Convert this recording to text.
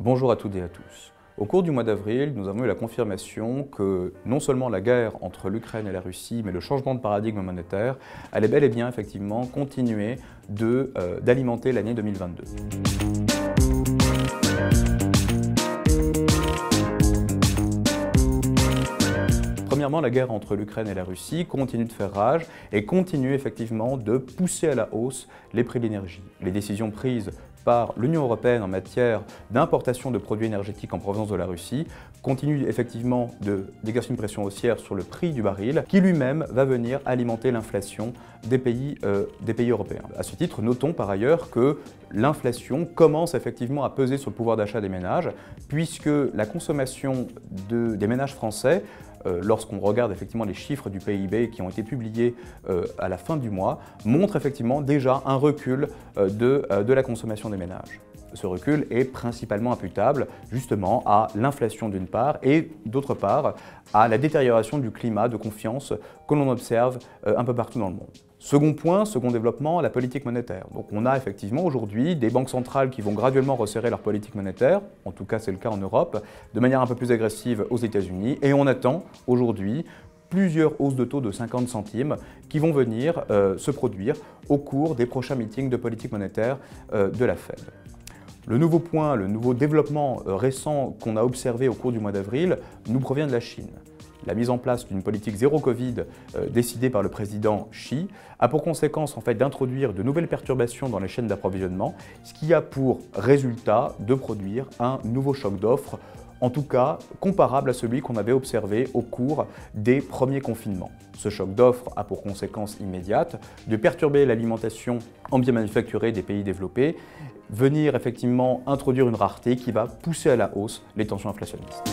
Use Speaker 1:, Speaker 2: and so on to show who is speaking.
Speaker 1: Bonjour à toutes et à tous. Au cours du mois d'avril, nous avons eu la confirmation que non seulement la guerre entre l'Ukraine et la Russie, mais le changement de paradigme monétaire allait bel et bien effectivement continuer d'alimenter l'année 2022. Premièrement, la guerre entre l'Ukraine et la Russie continue de faire rage et continue effectivement de pousser à la hausse les prix de l'énergie. Les décisions prises par l'Union européenne en matière d'importation de produits énergétiques en provenance de la Russie continuent effectivement d'exercer une pression haussière sur le prix du baril qui lui-même va venir alimenter l'inflation des pays européens. À ce titre, notons par ailleurs que l'inflation commence effectivement à peser sur le pouvoir d'achat des ménages puisque la consommation des ménages français lorsqu'on regarde effectivement les chiffres du PIB qui ont été publiés à la fin du mois, montrent effectivement déjà un recul de la consommation des ménages. Ce recul est principalement imputable justement à l'inflation d'une part et d'autre part à la détérioration du climat de confiance que l'on observe un peu partout dans le monde. Second point, second développement, la politique monétaire. Donc on a effectivement aujourd'hui des banques centrales qui vont graduellement resserrer leur politique monétaire, en tout cas c'est le cas en Europe, de manière un peu plus agressive aux États-Unis, et on attend aujourd'hui plusieurs hausses de taux de 50 centimes qui vont venir se produire au cours des prochains meetings de politique monétaire de la Fed. Le nouveau point, le nouveau développement récent qu'on a observé au cours du mois d'avril nous provient de la Chine. La mise en place d'une politique zéro Covid décidée par le président Xi a pour conséquence en fait d'introduire de nouvelles perturbations dans les chaînes d'approvisionnement, ce qui a pour résultat de produire un nouveau choc d'offres, en tout cas comparable à celui qu'on avait observé au cours des premiers confinements. Ce choc d'offres a pour conséquence immédiate de perturber l'alimentation en biens manufacturés des pays développés, venir effectivement introduire une rareté qui va pousser à la hausse les tensions inflationnistes.